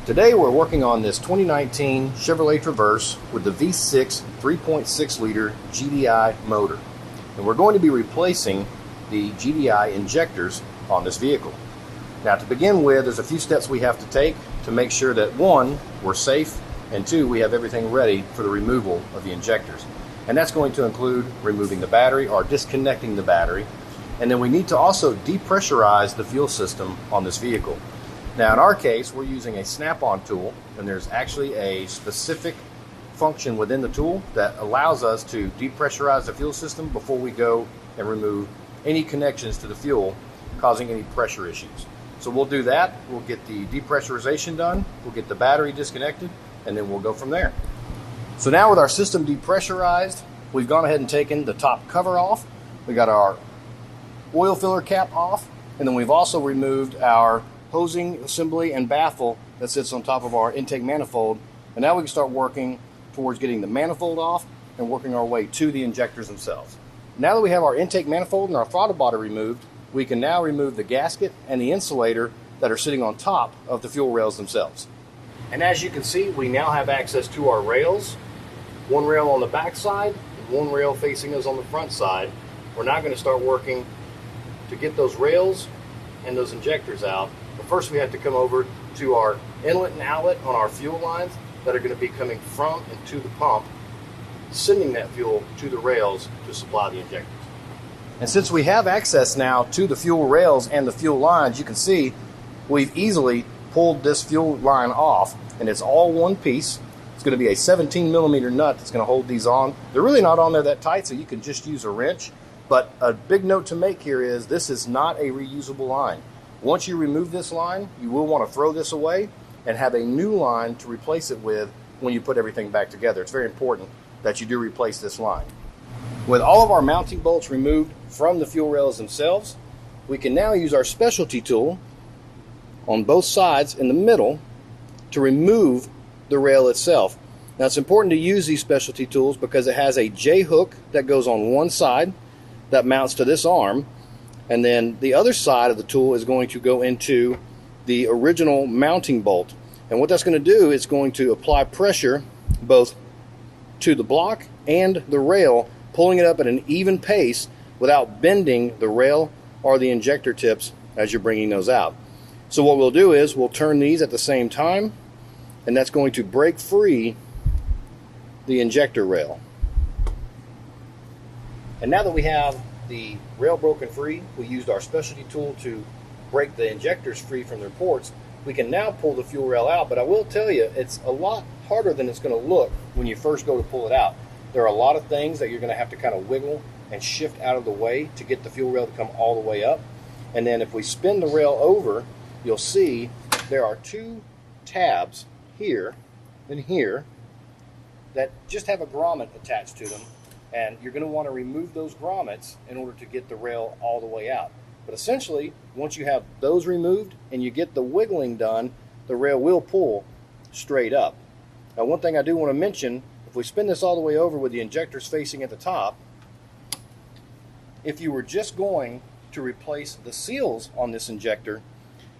Today we're working on this 2019 Chevrolet Traverse with the V6 3.6 liter GDI motor. And we're going to be replacing the GDI injectors on this vehicle. Now, to begin with, there's a few steps we have to take to make sure that one, we're safe, and two, we have everything ready for the removal of the injectors. And that's going to include removing the battery or disconnecting the battery. And then we need to also depressurize the fuel system on this vehicle. Now, in our case, we're using a snap-on tool, and there's actually a specific function within the tool that allows us to depressurize the fuel system before we go and remove any connections to the fuel causing any pressure issues. So we'll do that. We'll get the depressurization done, we'll get the battery disconnected, and then we'll go from there. So now with our system depressurized, we've gone ahead and taken the top cover off. We got our oil filler cap off, and then we've also removed our hosing assembly and baffle that sits on top of our intake manifold. And now we can start working towards getting the manifold off and working our way to the injectors themselves. Now that we have our intake manifold and our throttle body removed, we can now remove the gasket and the insulator that are sitting on top of the fuel rails themselves. And as you can see, we now have access to our rails. One rail on the back side and one rail facing us on the front side. We're now going to start working to get those rails and those injectors out. But first we have to come over to our inlet and outlet on our fuel lines that are going to be coming from and to the pump, sending that fuel to the rails to supply the injectors. And since we have access now to the fuel rails and the fuel lines, you can see we've easily pulled this fuel line off, and it's all one piece. It's going to be a 17 millimeter nut that's going to hold these on. They're really not on there that tight, so you can just use a wrench. But a big note to make here is this is not a reusable line. Once you remove this line, you will want to throw this away and have a new line to replace it with when you put everything back together. It's very important that you do replace this line. With all of our mounting bolts removed from the fuel rails themselves, we can now use our specialty tool on both sides in the middle to remove the rail itself. Now, it's important to use these specialty tools because it has a J-hook that goes on one side that mounts to this arm, and then the other side of the tool is going to go into the original mounting bolt. And what that's going to do is going to apply pressure both to the block and the rail, pulling it up at an even pace without bending the rail or the injector tips as you're bringing those out. So what we'll do is we'll turn these at the same time, and that's going to break free the injector rail. And now that we have the rail broken free, we used our specialty tool to break the injectors free from their ports. We can now pull the fuel rail out, but I will tell you, it's a lot harder than it's going to look when you first go to pull it out. There are a lot of things that you're going to have to kind of wiggle and shift out of the way to get the fuel rail to come all the way up. And then if we spin the rail over, you'll see there are two tabs here and here that just have a grommet attached to them. And you're going to want to remove those grommets in order to get the rail all the way out. But essentially, once you have those removed and you get the wiggling done, the rail will pull straight up. Now, one thing I do want to mention, if we spin this all the way over with the injectors facing at the top, if you were just going to replace the seals on this injector,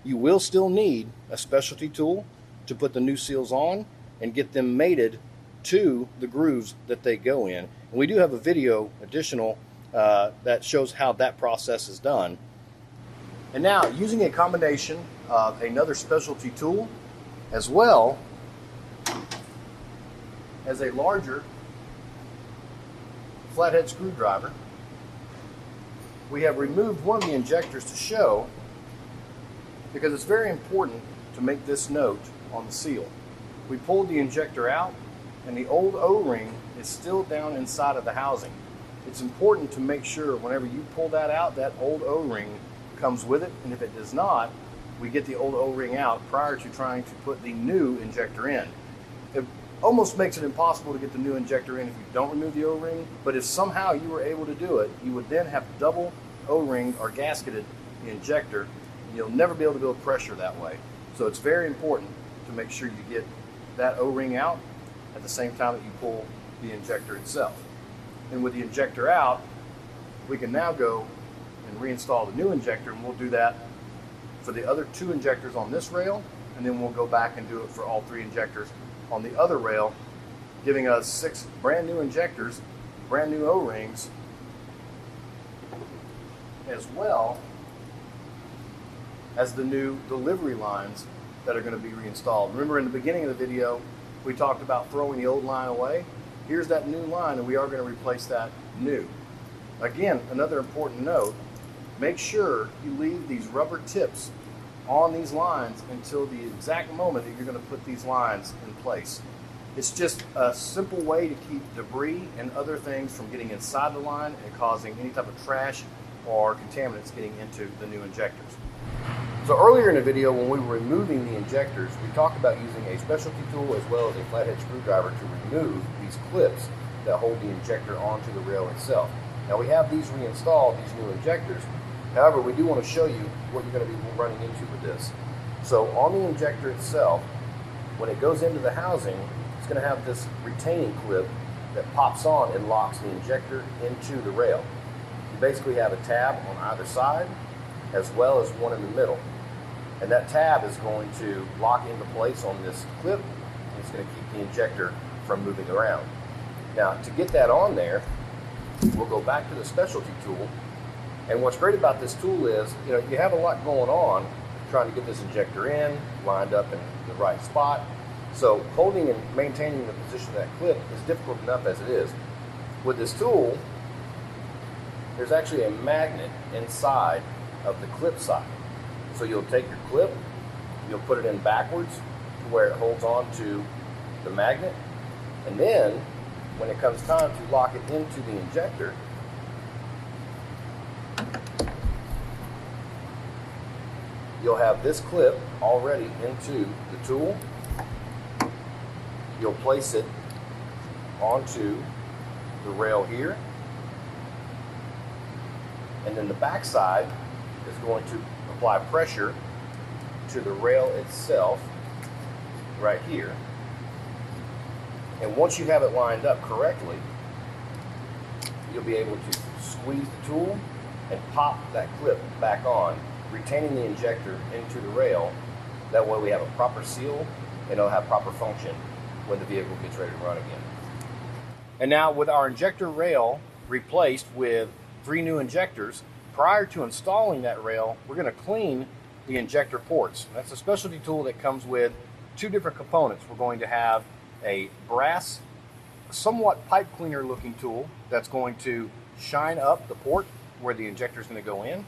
you will still need a specialty tool to put the new seals on and get them mated to the grooves that they go in. And we do have a video additional that shows how that process is done. And now, using a combination of another specialty tool as well as a larger flathead screwdriver, we have removed one of the injectors to show, because it's very important to make this note on the seal. We pulled the injector out, and the old O-ring is still down inside of the housing. It's important to make sure whenever you pull that out, that old O-ring comes with it, and if it does not, we get the old O-ring out prior to trying to put the new injector in. It almost makes it impossible to get the new injector in if you don't remove the O-ring, but if somehow you were able to do it, you would then have double O-ring or gasketed the injector, and you'll never be able to build pressure that way. So it's very important to make sure you get that O-ring out at the same time that you pull the injector itself. And with the injector out, we can now go and reinstall the new injector, and we'll do that for the other two injectors on this rail and then we'll go back and do it for all 3 injectors on the other rail, giving us 6 brand new injectors, brand new O-rings, as well as the new delivery lines that are going to be reinstalled. Remember in the beginning of the video, we talked about throwing the old line away. Here's that new line, and we are going to replace that new. Again, another important note, make sure you leave these rubber tips on these lines until the exact moment that you're going to put these lines in place. It's just a simple way to keep debris and other things from getting inside the line and causing any type of trash or contaminants getting into the new injectors. So earlier in the video, when we were removing the injectors, we talked about using a specialty tool as well as a flathead screwdriver to remove these clips that hold the injector onto the rail itself. Now we have these reinstalled, these new injectors. However, we do want to show you what you're going to be running into with this. So on the injector itself, when it goes into the housing, it's going to have this retaining clip that pops on and locks the injector into the rail. You basically have a tab on either side as well as one in the middle. And that tab is going to lock into place on this clip, and it's going to keep the injector from moving around. Now, to get that on there, we'll go back to the specialty tool. And what's great about this tool is, you have a lot going on trying to get this injector in, lined up in the right spot. So holding and maintaining the position of that clip is difficult enough as it is. With this tool, there's actually a magnet inside of the clip side. So you'll take your clip, you'll put it in backwards to where it holds on to the magnet, and then when it comes time to lock it into the injector, you'll have this clip already into the tool. You'll place it onto the rail here, and then the back side is going to apply pressure to the rail itself right here. And once you have it lined up correctly, you'll be able to squeeze the tool and pop that clip back on, retaining the injector into the rail. That way we have a proper seal and it'll have proper function when the vehicle gets ready to run again. And now with our injector rail replaced with 3 new injectors, prior to installing that rail, we're going to clean the injector ports. That's a specialty tool that comes with 2 different components. We're going to have a brass, somewhat pipe cleaner looking tool that's going to shine up the port where the injector is going to go in.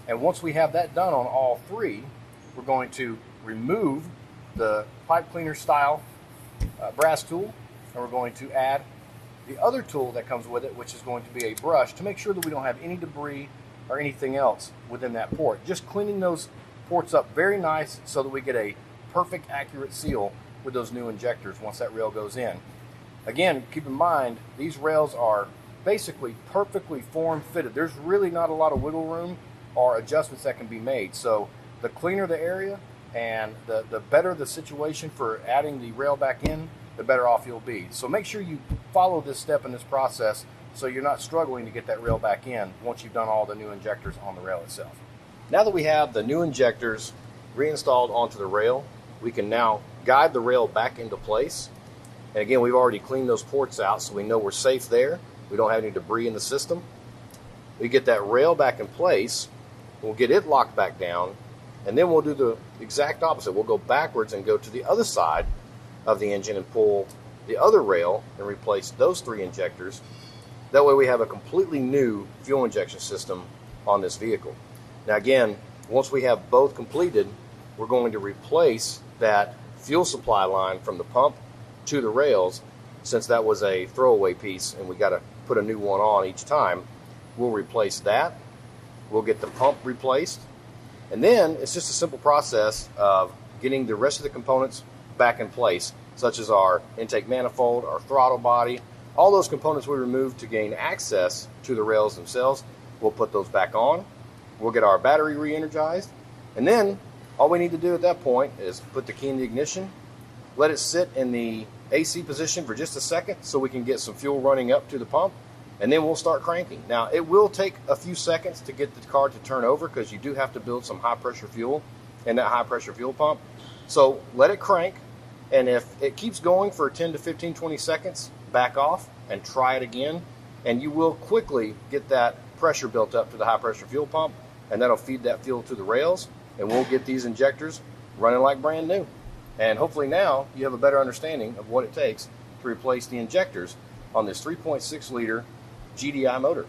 And once we have that done on all 3, we're going to remove the pipe cleaner style brass tool, and we're going to add the other tool that comes with it, which is going to be a brush, to make sure that we don't have any debris or anything else within that port. Just cleaning those ports up very nice so that we get a perfect, accurate seal with those new injectors once that rail goes in. Again, keep in mind, these rails are basically perfectly form-fitted. There's really not a lot of wiggle room or adjustments that can be made. So the cleaner the area and the better the situation for adding the rail back in, the better off you'll be. So make sure you follow this step in this process so you're not struggling to get that rail back in once you've done all the new injectors on the rail itself. Now that we have the new injectors reinstalled onto the rail, we can now guide the rail back into place. And again, we've already cleaned those ports out so we know we're safe there. We don't have any debris in the system. We get that rail back in place, we'll get it locked back down, and then we'll do the exact opposite. We'll go backwards and go to the other side of the engine and pull the other rail and replace those 3 injectors. That way we have a completely new fuel injection system on this vehicle. Now again, once we have both completed, we're going to replace that fuel supply line from the pump to the rails. Since that was a throwaway piece and we got to put a new one on each time, we'll replace that. We'll get the pump replaced, and then it's just a simple process of getting the rest of the components back in place, such as our intake manifold, our throttle body, all those components we removed to gain access to the rails themselves. We'll put those back on. We'll get our battery re-energized, and then all we need to do at that point is put the key in the ignition, let it sit in the AC position for just a second so we can get some fuel running up to the pump, and then we'll start cranking. Now, it will take a few seconds to get the car to turn over because you do have to build some high pressure fuel in that high pressure fuel pump. So let it crank, and if it keeps going for 10 to 15, 20 seconds, back off and try it again, and you will quickly get that pressure built up to the high pressure fuel pump, and that'll feed that fuel to the rails, and we'll get these injectors running like brand new. And hopefully now you have a better understanding of what it takes to replace the injectors on this 3.6 liter GDI motor.